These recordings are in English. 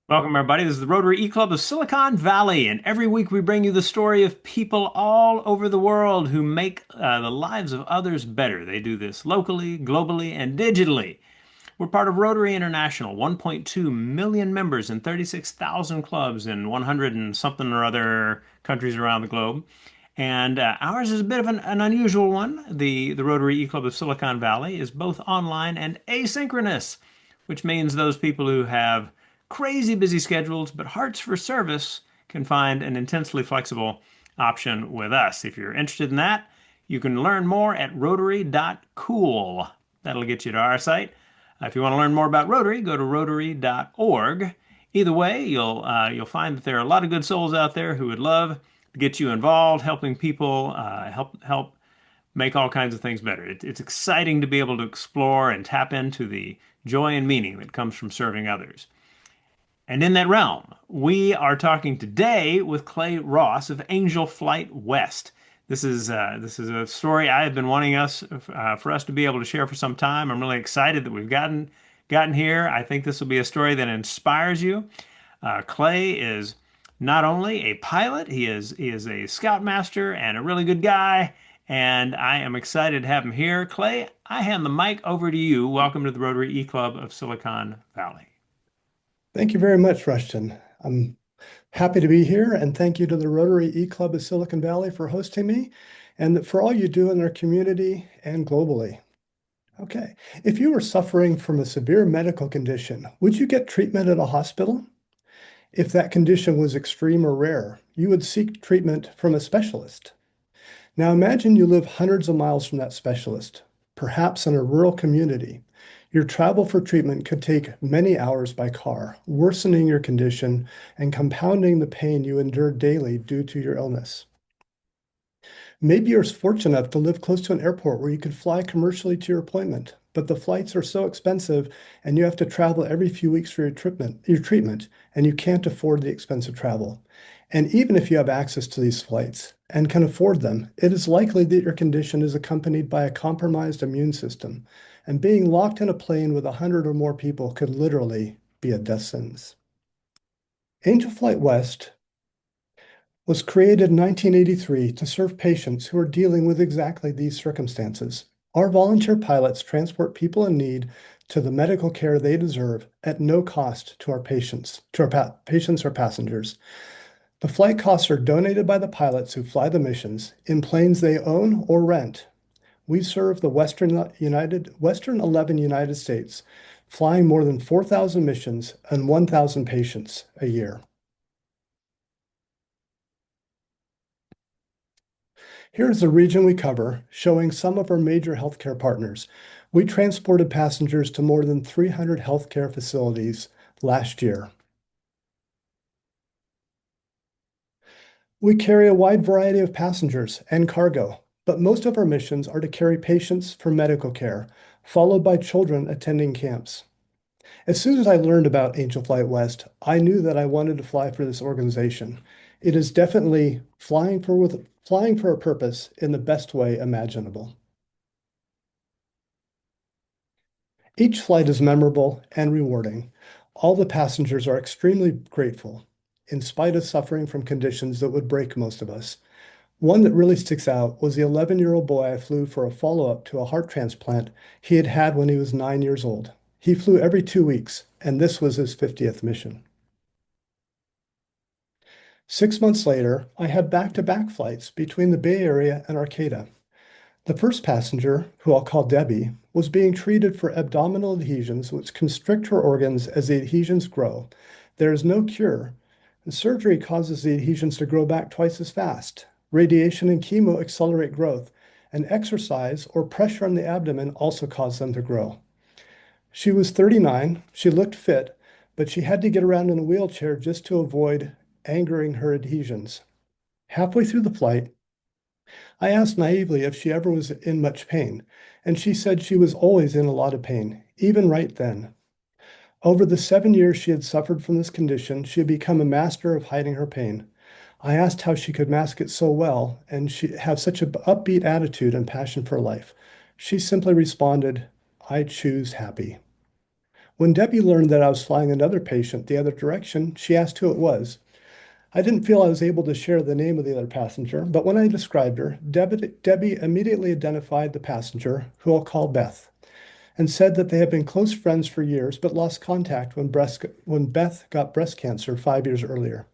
Welcome, everybody. This is the Rotary E-Club of Silicon Valley, and every week we bring you the story of people all over the world who make the lives of others better. They do this locally, globally, and digitally. We're part of Rotary International, 1.2 million members in 36,000 clubs in 100 and something or other countries around the globe. And ours is a bit of an unusual one. The Rotary E-Club of Silicon Valley is both online and asynchronous, which means those people who have crazy busy schedules but hearts for service can find an intensely flexible option with us. If you're interested in that, you can learn more at rotary.cool. That'll get you to our site. If you want to learn more about Rotary, go to rotary.org. Either way, you'll find that there are a lot of good souls out there who would love to get you involved, helping people, help make all kinds of things better. It's exciting to be able to explore and tap into the joy and meaning that comes from serving others. And in that realm, we are talking today with Clay Ross of Angel Flight West. This is a story I have been wanting us for us to be able to share for some time. I'm really excited that we've gotten here. I think this will be a story that inspires you. Clay is not only a pilot, he is a scoutmaster and a really good guy. And I am excited to have him here. Clay, I hand the mic over to you. Welcome to the Rotary E Club of Silicon Valley. Thank you very much, Rushton. I'm happy to be here, and thank you to the Rotary E-Club of Silicon Valley for hosting me and for all you do in our community and globally. Okay, if you were suffering from a severe medical condition, would you get treatment at a hospital? If that condition was extreme or rare, you would seek treatment from a specialist. Now imagine you live hundreds of miles from that specialist, perhaps in a rural community. Your travel for treatment could take many hours by car, worsening your condition and compounding the pain you endure daily due to your illness. Maybe you're fortunate enough to live close to an airport where you could fly commercially to your appointment, but the flights are so expensive and you have to travel every few weeks for your treatment, and you can't afford the expensive travel. And even if you have access to these flights and can afford them, it is likely that your condition is accompanied by a compromised immune system, and being locked in a plane with 100 or more people could literally be a death sentence. Angel Flight West was created in 1983 to serve patients who are dealing with exactly these circumstances. Our volunteer pilots transport people in need to the medical care they deserve at no cost to our patients or passengers. The flight costs are donated by the pilots who fly the missions in planes they own or rent. We serve the Western 11 United States, flying more than 4,000 missions and 1,000 patients a year. Here's the region we cover, showing some of our major healthcare partners. We transported passengers to more than 300 healthcare facilities last year. We carry a wide variety of passengers and cargo, but most of our missions are to carry patients for medical care, followed by children attending camps. As soon as I learned about Angel Flight West, I knew that I wanted to fly for this organization. It is definitely flying for a purpose in the best way imaginable. Each flight is memorable and rewarding. All the passengers are extremely grateful, in spite of suffering from conditions that would break most of us. One that really sticks out was the 11-year-old boy I flew for a follow-up to a heart transplant he had had when he was 9 years old. He flew every 2 weeks, and this was his 50th mission. 6 months later, I had back-to-back flights between the Bay Area and Arcata. The first passenger, who I'll call Debbie, was being treated for abdominal adhesions which constrict her organs as the adhesions grow. There is no cure, and surgery causes the adhesions to grow back twice as fast. Radiation and chemo accelerate growth, and exercise or pressure on the abdomen also cause them to grow. She was 39, she looked fit, but she had to get around in a wheelchair just to avoid angering her adhesions. Halfway through the flight, I asked naively if she ever was in much pain, and she said she was always in a lot of pain, even right then. Over the 7 years she had suffered from this condition, she had become a master of hiding her pain. I asked how she could mask it so well and she have such an upbeat attitude and passion for life. She simply responded, "I choose happy." When Debbie learned that I was flying another patient the other direction, she asked who it was. I didn't feel I was able to share the name of the other passenger, but when I described her, Debbie immediately identified the passenger, who I'll call Beth, and said that they had been close friends for years but lost contact when Beth got breast cancer 5 years earlier.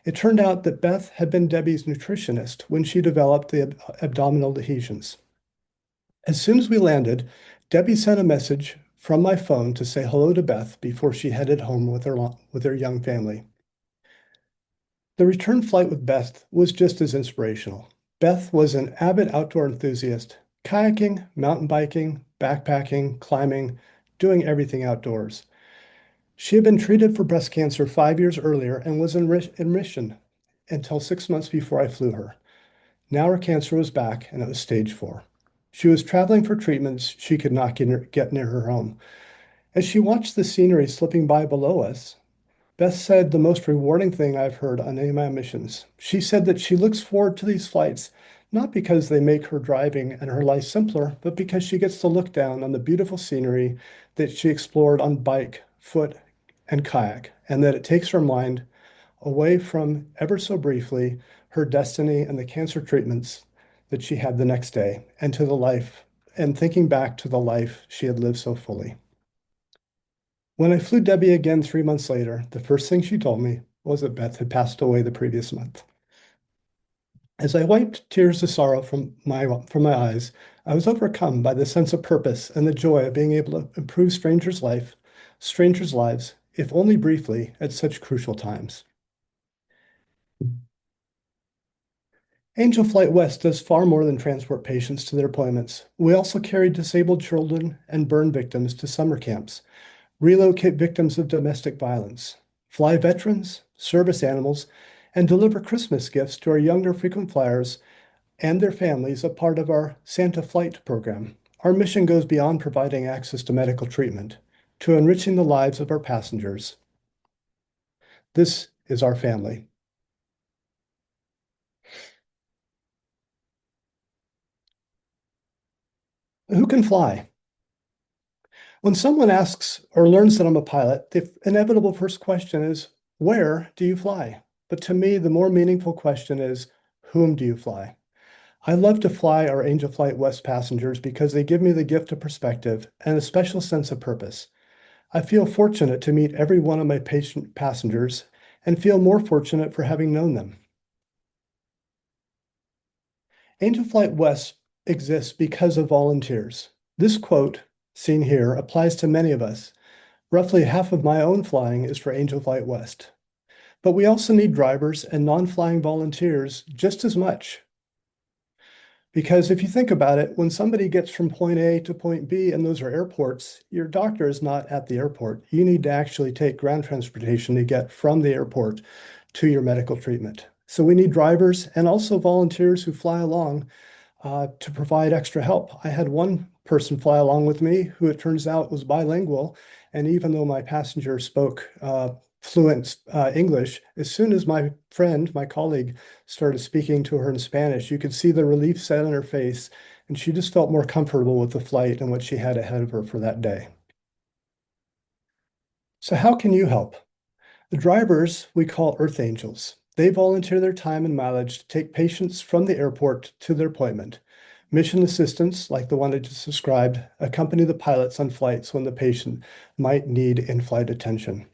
It turned out that Beth had been Debbie's nutritionist when she developed the abdominal adhesions. As soon as we landed, Debbie sent a message from my phone to say hello to Beth before she headed home with her young family. The return flight with Beth was just as inspirational. Beth was an avid outdoor enthusiast, kayaking, mountain biking, backpacking, climbing, doing everything outdoors. She had been treated for breast cancer 5 years earlier and was in remission until 6 months before I flew her. Now her cancer was back and it was stage 4. She was traveling for treatments she could not get near her home. As she watched the scenery slipping by below us, Beth said the most rewarding thing I've heard on any of my missions. She said that she looks forward to these flights, not because they make her driving and her life simpler, but because she gets to look down on the beautiful scenery that she explored on bike, foot, and kayak, and that it takes her mind away from, ever so briefly, her destiny and the cancer treatments that she had the next day, and to the life, and thinking back to the life she had lived so fully. When I flew Debbie again 3 months later, the first thing she told me was that Beth had passed away the previous month. As I wiped tears of sorrow from my eyes, I was overcome by the sense of purpose and the joy of being able to improve strangers' lives, if only briefly, at such crucial times. Angel Flight West does far more than transport patients to their appointments. We also carry disabled children and burn victims to summer camps, relocate victims of domestic violence, fly veterans, service animals, and deliver Christmas gifts to our younger frequent flyers and their families, a part of our Santa Flight program. Our mission goes beyond providing access to medical treatment to enriching the lives of our passengers. This is our family. Who can fly? When someone asks or learns that I'm a pilot, the inevitable first question is, where do you fly? But to me, the more meaningful question is, whom do you fly? I love to fly our Angel Flight West passengers because they give me the gift of perspective and a special sense of purpose. I feel fortunate to meet every one of my patient passengers and feel more fortunate for having known them. Angel Flight West exists because of volunteers. This quote, seen here, applies to many of us. Roughly half of my own flying is for Angel Flight West. But we also need drivers and non-flying volunteers just as much. Because if you think about it, when somebody gets from point A to point B, and those are airports, your doctor is not at the airport. You need to actually take ground transportation to get from the airport to your medical treatment. So we need drivers and also volunteers who fly along to provide extra help. I had one person fly along with me who it turns out was bilingual. And even though my passenger spoke fluent English, as soon as my friend, my colleague, started speaking to her in Spanish, you could see the relief set on her face. And she just felt more comfortable with the flight and what she had ahead of her for that day. So, how can you help? The drivers we call Earth Angels. They volunteer their time and mileage to take patients from the airport to their appointment. Mission assistants, like the one I just described, accompany the pilots on flights when the patient might need in-flight attention.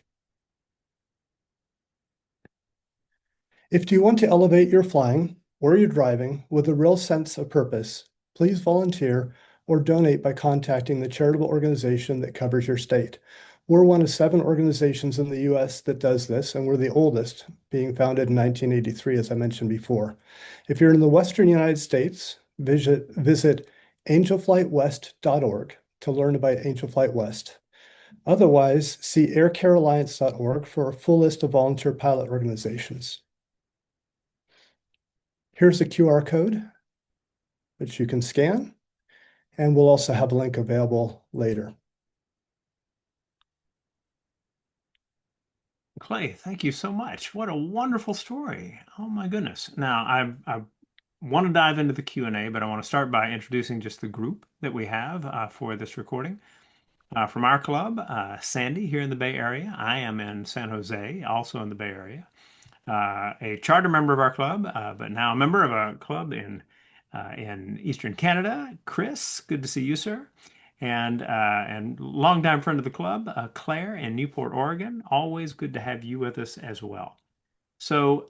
If you want to elevate your flying or your driving with a real sense of purpose, please volunteer or donate by contacting the charitable organization that covers your state. We're one of 7 organizations in the US that does this, and we're the oldest, being founded in 1983, as I mentioned before. If you're in the Western United States, visit angelflightwest.org to learn about Angel Flight West. Otherwise, see aircarealliance.org for a full list of volunteer pilot organizations. Here's a QR code which you can scan, and we'll also have a link available later. Clay, thank you so much. What a wonderful story. Oh my goodness. Now, I want to dive into the Q&A, but I want to start by introducing just the group that we have for this recording. From our club, Sandy here in the Bay Area. I am in San Jose, also in the Bay Area. A charter member of our club, but now a member of a club in Eastern Canada. Chris, good to see you, sir. And longtime friend of the club, Claire in Newport, Oregon. Always good to have you with us as well. So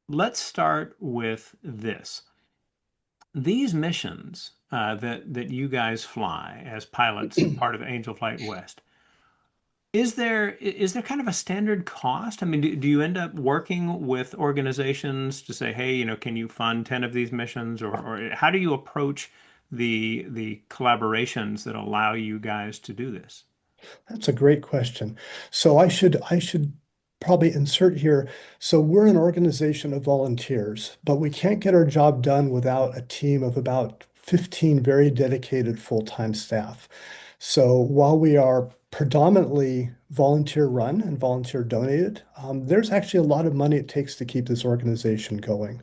let's start with this. These missions that you guys fly as pilots, part of Angel Flight West, is there kind of a standard cost? I mean, do you end up working with organizations to say, hey, can you fund 10 of these missions, or how do you approach the collaborations that allow you guys to do this? That's a great question. So I should probably insert here. So we're an organization of volunteers, but we can't get our job done without a team of about 15 very dedicated full-time staff. So while we are predominantly volunteer run and volunteer donated, there's actually a lot of money it takes to keep this organization going.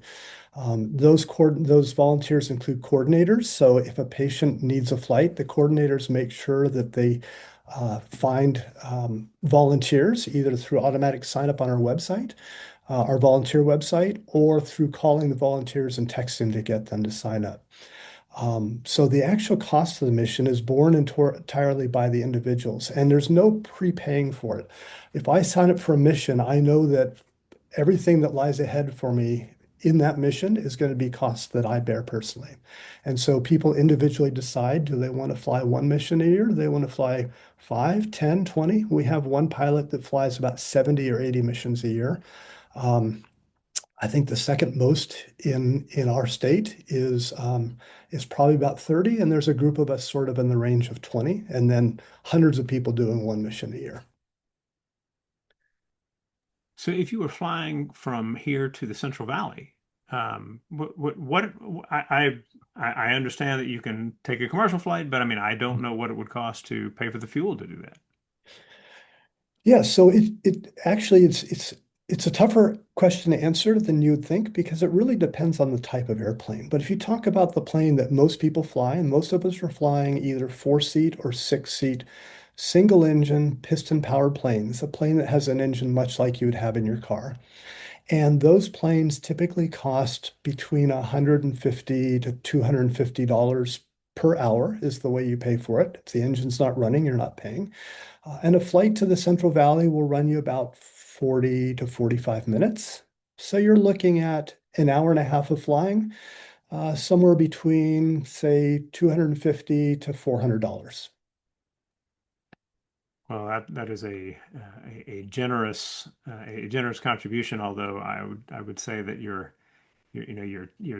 Those volunteers include coordinators. So if a patient needs a flight, the coordinators make sure that they find volunteers either through automatic sign up on our volunteer website, or through calling the volunteers and texting to get them to sign up. So the actual cost of the mission is borne entirely by the individuals, and there's no prepaying for it. If I sign up for a mission, I know that everything that lies ahead for me in that mission is going to be costs that I bear personally. And so people individually decide, do they want to fly one mission a year? Do they want to fly 5, 10, 20? We have one pilot that flies about 70 or 80 missions a year. Um, I think the second most in our state is probably about 30, and there's a group of us sort of in the range of 20, and then hundreds of people doing one mission a year. So if you were flying from here to the Central Valley, what I understand that you can take a commercial flight, but I mean, I don't know what it would cost to pay for the fuel to do that. Yeah, so it actually it's a tougher question to answer than you would think, because it really depends on the type of airplane. But if you talk about the plane that most people fly, and most of us are flying either four-seat or six-seat single engine piston powered planes, a plane that has an engine much like you would have in your car. And those planes typically cost between $150 to $250 per hour is the way you pay for it. If the engine's not running, you're not paying. And a flight to the Central Valley will run you about 40 to 45 minutes. So you're looking at an hour and a half of flying, somewhere between, say, $250 to $400. Well, that is a generous contribution. Although I would say that your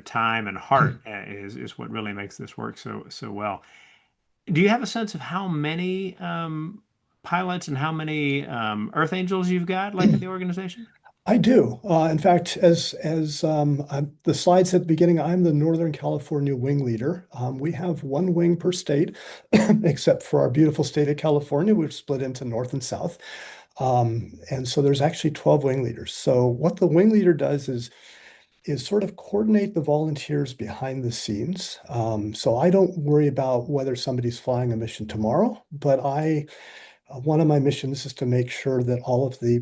time and heart is what really makes this work so well. Do you have a sense of how many pilots and how many Earth Angels you've got like in the organization? I do. In fact, as the slide said at the beginning, I'm the Northern California wing leader. We have one wing per state, except for our beautiful state of California, we've split into North and South. And so there's actually 12 wing leaders. So what the wing leader does is sort of coordinate the volunteers behind the scenes. So I don't worry about whether somebody's flying a mission tomorrow, but one of my missions is to make sure that all of the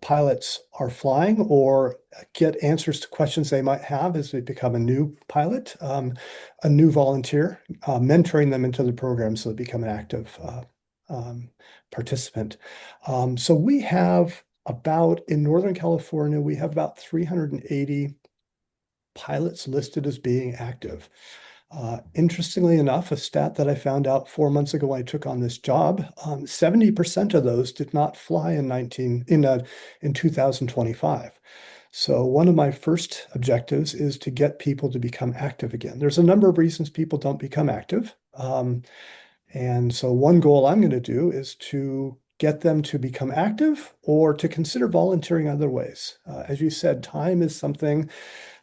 pilots are flying or get answers to questions they might have as they become a new pilot, a new volunteer, mentoring them into the program so they become an active participant. So we have in Northern California, we have about 380 pilots listed as being active. Interestingly enough, a stat that I found out 4 months ago when I took on this job, 70% of those did not fly in 2025. So one of my first objectives is to get people to become active again. There's a number of reasons people don't become active. And so one goal I'm going to do is to get them to become active or to consider volunteering other ways. As you said, time is something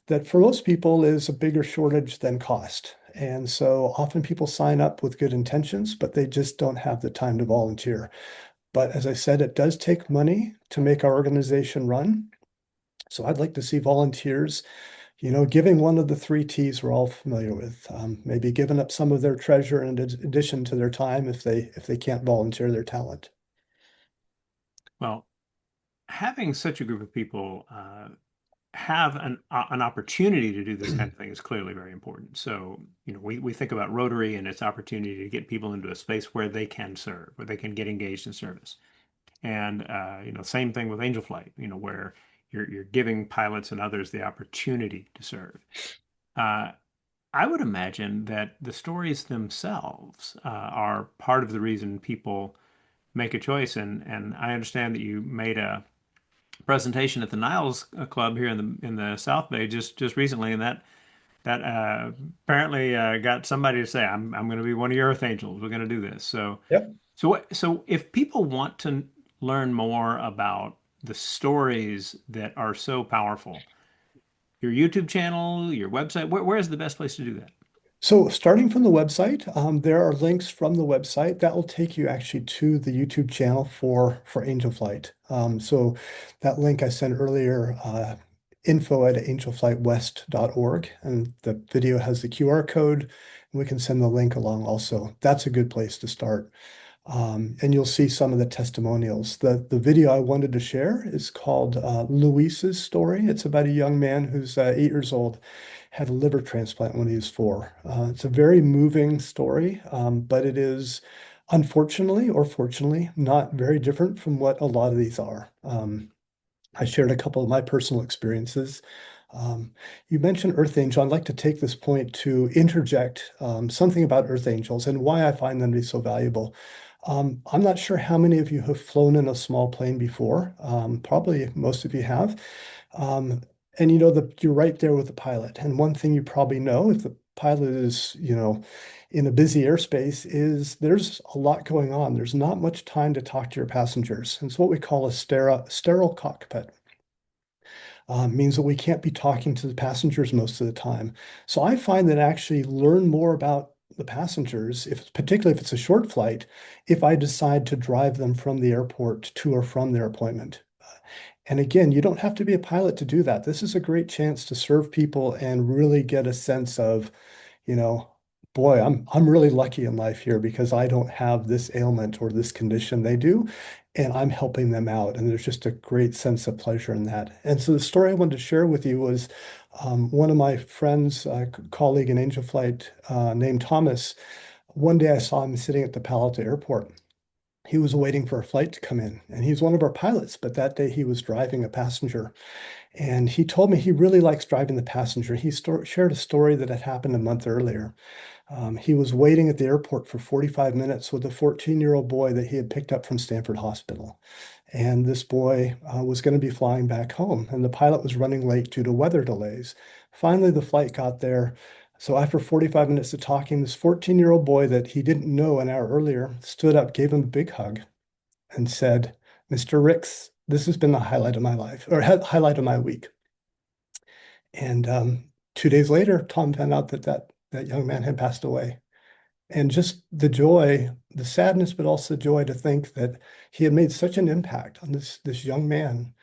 that for most people is a bigger shortage than cost. And so often people sign up with good intentions, but they just don't have the time to volunteer. But as I said, it does take money to make our organization run. So I'd like to see volunteers Giving one of the three T's we're all familiar with. Maybe giving up some of their treasure in addition to their time if they can't volunteer their talent. Well, having such a group of people have an opportunity to do this kind of thing is clearly very important. So, we think about Rotary and its opportunity to get people into a space where they can serve, where they can get engaged in service. And same thing with Angel Flight, where you're giving pilots and others the opportunity to serve. Uh, I would imagine that the stories themselves are part of the reason people make a choice. And I understand that you made a presentation at the Niles Club here in the South Bay just recently, and that apparently got somebody to say, I'm going to be one of your Earth Angels. We're going to do this. Yep. So if people want to learn more about the stories that are so powerful, your YouTube channel, your website, where is the best place to do that? So starting from the website, there are links from the website that will take you actually to the YouTube channel for Angel Flight. So that link I sent earlier, info@angelflightwest.org, and the video has the QR code, and we can send the link along also. That's a good place to start. And you'll see some of the testimonials. The video I wanted to share is called Luis's Story. It's about a young man who's 8 years old, had a liver transplant when he was 4. It's a very moving story, but it is unfortunately or fortunately not very different from what a lot of these are. I shared a couple of my personal experiences. Um, you mentioned Earth Angel. I'd like to take this point to interject something about Earth Angels and why I find them to be so valuable. I'm not sure how many of you have flown in a small plane before. Probably most of you have. Um, and you're right there with the pilot. And one thing you probably know, if the pilot is, in a busy airspace, is there's a lot going on. There's not much time to talk to your passengers. It's what we call a sterile cockpit. Means that we can't be talking to the passengers most of the time. So I find that I actually learn more about the passengers, particularly if it's a short flight, if I decide to drive them from the airport to or from their appointment. And again, you don't have to be a pilot to do that. This is a great chance to serve people and really get a sense of, you know, boy, I'm really lucky in life here because I don't have this ailment or this condition they do, and I'm helping them out. And there's just a great sense of pleasure in that. And so the story I wanted to share with you was one of my friends, colleague in Angel Flight, named Thomas. One day I saw him sitting at the Palo Alto airport. He was waiting for a flight to come in, and he's one of our pilots, but that day he was driving a passenger. And he told me he really likes driving the passenger. He shared a story that had happened a month earlier. He was waiting at the airport for 45 minutes with a 14-year-old boy that he had picked up from Stanford Hospital. And this boy was going to be flying back home, and the pilot was running late due to weather delays. Finally, the flight got there. So after 45 minutes of talking, this 14-year-old boy that he didn't know an hour earlier stood up, gave him a big hug, and said, "Mr. Ricks, this has been the highlight of my life, or highlight of my week." And 2 days later, Tom found out that young man had passed away. And just the joy, the sadness, but also the joy to think that he had made such an impact on this young man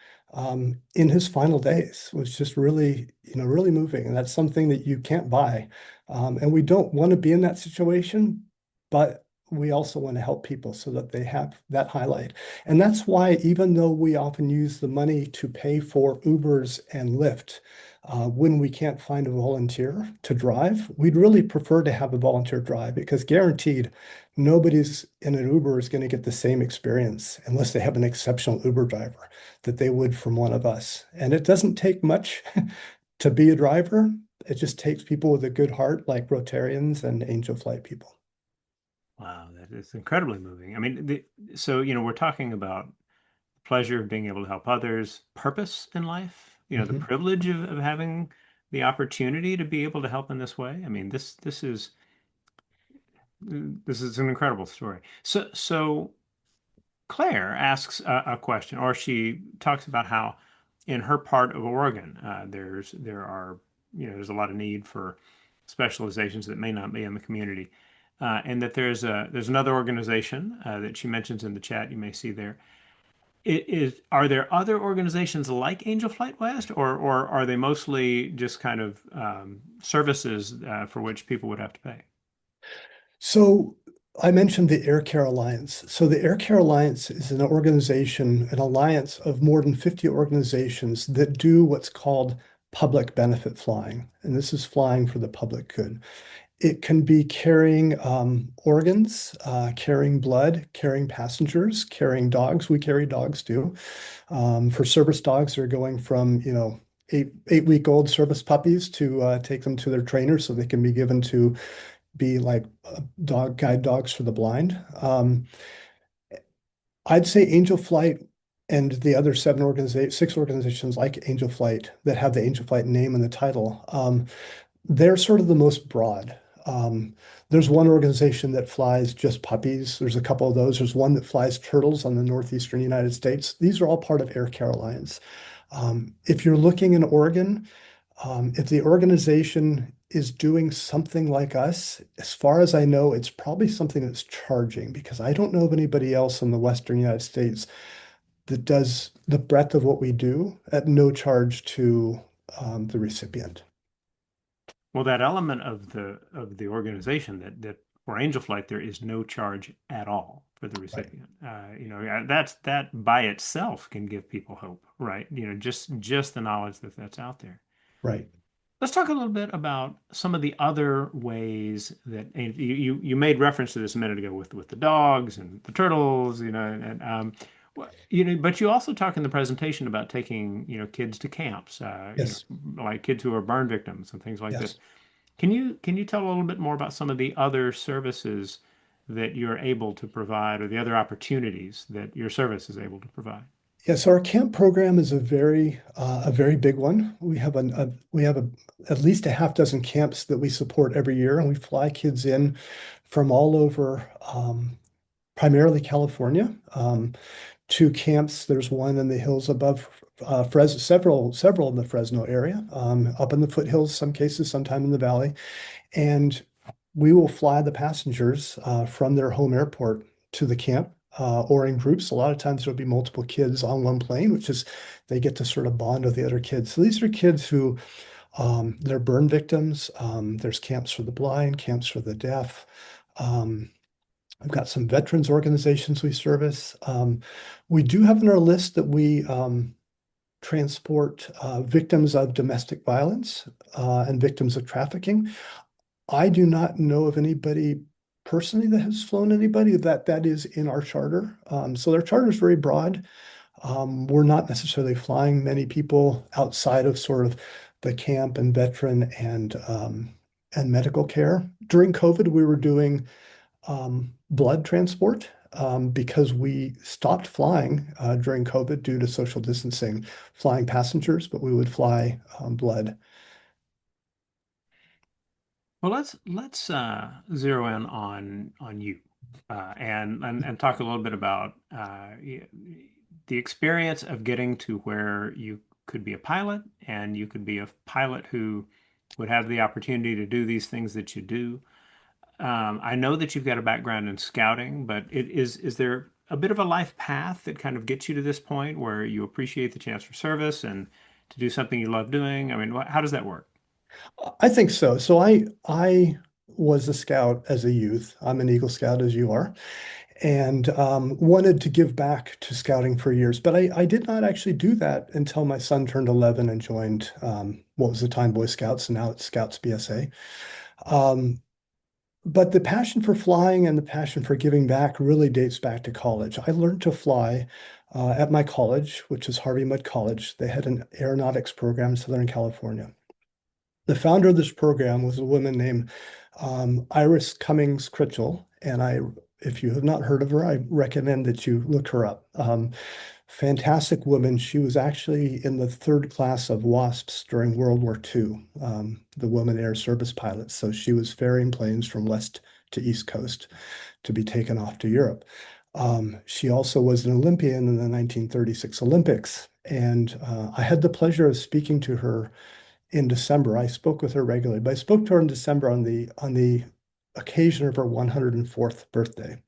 in his final days was just really, really moving. And that's something that you can't buy. And we don't want to be in that situation, but we also want to help people so that they have that highlight. And that's why, even though we often use the money to pay for Ubers and Lyft, when we can't find a volunteer to drive, we'd really prefer to have a volunteer drive because guaranteed nobody's in an Uber is going to get the same experience unless they have an exceptional Uber driver that they would from one of us. And it doesn't take much to be a driver. It just takes people with a good heart like Rotarians and Angel Flight people. Wow, that is incredibly moving. I mean, so we're talking about pleasure of being able to help others, purpose in life, the Mhm. privilege of having the opportunity to be able to help in this way. I mean, this is an incredible story. So Claire asks a question, or she talks about how in her part of Oregon, there's a lot of need for specializations that may not be in the community, and that there's another organization that she mentions in the chat. You may see there are there other organizations like Angel Flight West, or are they mostly just kind of services for which people would have to pay? So I mentioned the Air Care Alliance. So the Air Care Alliance is an organization, an alliance of more than 50 organizations that do what's called public benefit flying. And this is flying for the public good. It can be carrying organs, carrying blood, carrying passengers, carrying dogs. We carry dogs too. For service dogs, they're going from, eight-week-old service puppies to take them to their trainers so they can be given to be like dog guide dogs for the blind. I'd say Angel Flight and the other six organizations like Angel Flight that have the Angel Flight name in the title, they're sort of the most broad. Um, there's one organization that flies just puppies. There's a couple of those. There's one that flies turtles on the northeastern United States. These are all part of Air Care Alliance. If you're looking in Oregon, if the organization is doing something like us, as far as I know, it's probably something that's charging because I don't know of anybody else in the Western United States that does the breadth of what we do at no charge to the recipient. Well, that element of the organization that for Angel Flight there is no charge at all for the Right, recipient. That by itself can give people hope, right? Just the knowledge that that's out there. right. Let's talk a little bit about some of the other ways that and you made reference to this a minute ago with the dogs and the turtles, but you also talk in the presentation about taking, kids to camps, Yes, like kids who are burn victims and things like this. yes. Can you tell a little bit more about some of the other services that you're able to provide or the other opportunities that your service is able to provide? Yes, our camp program is a very big one. We have at least a half dozen camps that we support every year, and we fly kids in from all over, primarily California, to camps. There's one in the hills above Fresno, several in the Fresno area, up in the foothills, some cases, sometime in the valley. And we will fly the passengers from their home airport to the camp or in groups. A lot of times there'll be multiple kids on one plane, which is they get to sort of bond with the other kids. So these are kids who they're burn victims. There's camps for the blind, camps for the deaf. Um, I've got some veterans organizations we service. We do have on our list that we transport victims of domestic violence and victims of trafficking. I do not know of anybody personally that has flown anybody that is in our charter. So their charter is very broad. We're not necessarily flying many people outside of sort of the camp and veteran and medical care. During COVID, we were doing blood transport because we stopped flying during COVID due to social distancing, flying passengers, but we would fly blood. Well, let's zero in on you and talk a little bit about the experience of getting to where you could be a pilot and you could be a pilot who would have the opportunity to do these things that you do. I know that you've got a background in scouting, but is there a bit of a life path that kind of gets you to this point where you appreciate the chance for service and to do something you love doing? I mean, how does that work? I think so. So I was a scout as a youth. I'm an Eagle Scout as you are, and wanted to give back to scouting for years. But I did not actually do that until my son turned 11 and joined what was the time Boy Scouts, and now it's Scouts BSA. Um, but the passion for flying and the passion for giving back really dates back to college. I learned to fly at my college, which is Harvey Mudd College. They had an aeronautics program in Southern California. The founder of this program was a woman named Iris Cummings Critchell, and if you have not heard of her, I recommend that you look her up. Fantastic woman. She was actually in the third class of WASPs during World War II, the Women Air Service pilots. So she was ferrying planes from west to east coast to be taken off to Europe. She also was an Olympian in the 1936 Olympics, and I had the pleasure of speaking to her in December. I spoke with her regularly, but I spoke to her in December on the occasion of her 104th birthday.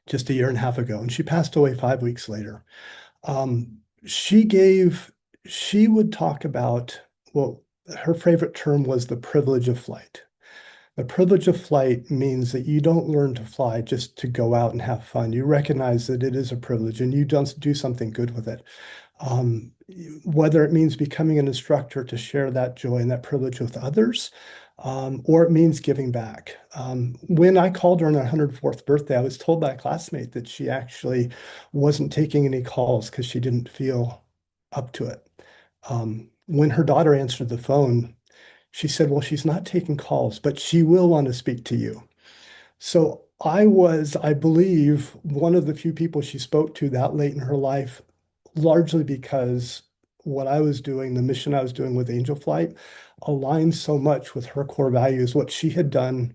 just a year and a half ago, and she passed away 5 weeks later. She gave, she would talk about, well, her favorite term was the privilege of flight. The privilege of flight means that you don't learn to fly just to go out and have fun. You recognize that it is a privilege and you don't do something good with it. Um, Whether it means becoming an instructor to share that joy and that privilege with others, or it means giving back. When I called her on her 104th birthday, I was told by a classmate that she actually wasn't taking any calls because she didn't feel up to it. When her daughter answered the phone, she said, well, she's not taking calls, but she will want to speak to you. So I was, I believe, one of the few people she spoke to that late in her life, largely because what I was doing, the mission I was doing with Angel Flight, aligned so much with her core values, what she had done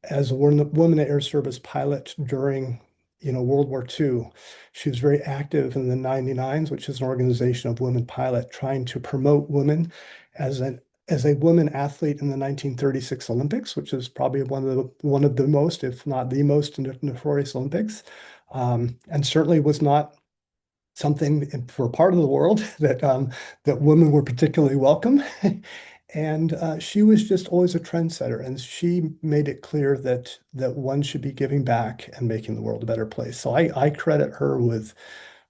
as a woman air service pilot during, World War II. She was very active in the 99s, which is an organization of women pilot trying to promote women as an as a woman athlete in the 1936 Olympics, which is probably one of the most, if not the most notorious Olympics, and certainly was not something for a part of the world that women were particularly welcome. And she was just always a trendsetter, and she made it clear that one should be giving back and making the world a better place. So I credit her with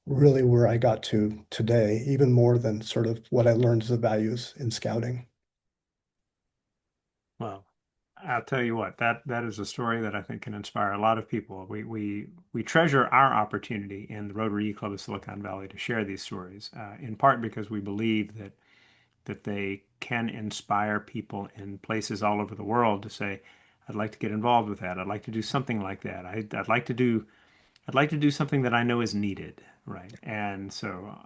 really where I got to today, even more than sort of what I learned as the values in scouting. Well, I'll tell you what, that is a story that I think can inspire a lot of people. We treasure our opportunity in the Rotary Club of Silicon Valley to share these stories, in part because we believe that they can inspire people in places all over the world to say, I'd like to get involved with that. I'd like to do something like that. I'd like to do something that I know is needed, right? And so,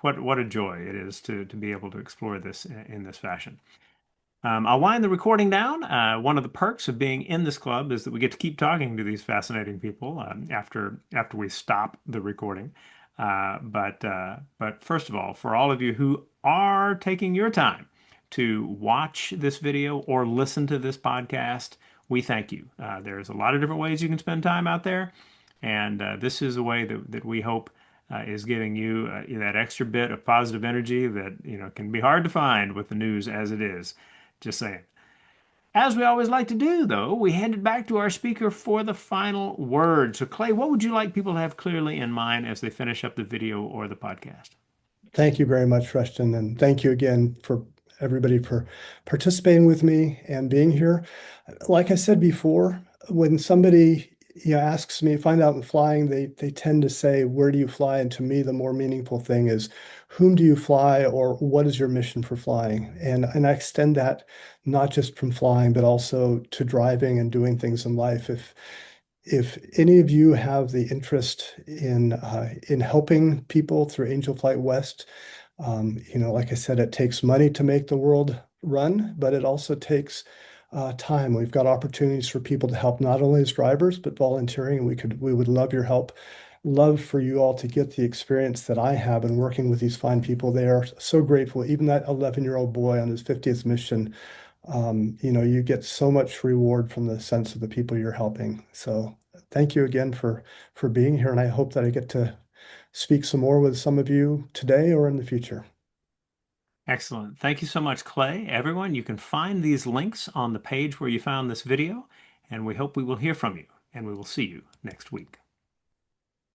what a joy it is to be able to explore this in this fashion. I'll wind the recording down. One of the perks of being in this club is that we get to keep talking to these fascinating people after we stop the recording. But first of all, for all of you who are taking your time to watch this video or listen to this podcast, we thank you. There's a lot of different ways you can spend time out there, and this is a way that we hope is giving you that extra bit of positive energy that can be hard to find with the news as it is. Just saying. As we always like to do, though, we hand it back to our speaker for the final word. So, Clay, what would you like people to have clearly in mind as they finish up the video or the podcast? Thank you very much, Rushton, and thank you again for everybody for participating with me and being here. Like I said before, when somebody asks me, find out in flying, they tend to say, "Where do you fly?" And to me, the more meaningful thing is, "Whom do you fly?" or "What is your mission for flying?" And I extend that not just from flying, but also to driving and doing things in life. If any of you have the interest in helping people through Angel Flight West, like I said, it takes money to make the world run, but it also takes time. We've got opportunities for people to help not only as drivers, but volunteering. And we would love your help. Love for you all to get the experience that I have in working with these fine people. They are so grateful. Even that 11-year-old boy on his 50th mission, you get so much reward from the sense of the people you're helping. So thank you again for being here, and I hope that I get to speak some more with some of you today or in the future. Excellent. Thank you so much, Clay. Everyone, you can find these links on the page where you found this video, and we hope we will hear from you, and we will see you next week.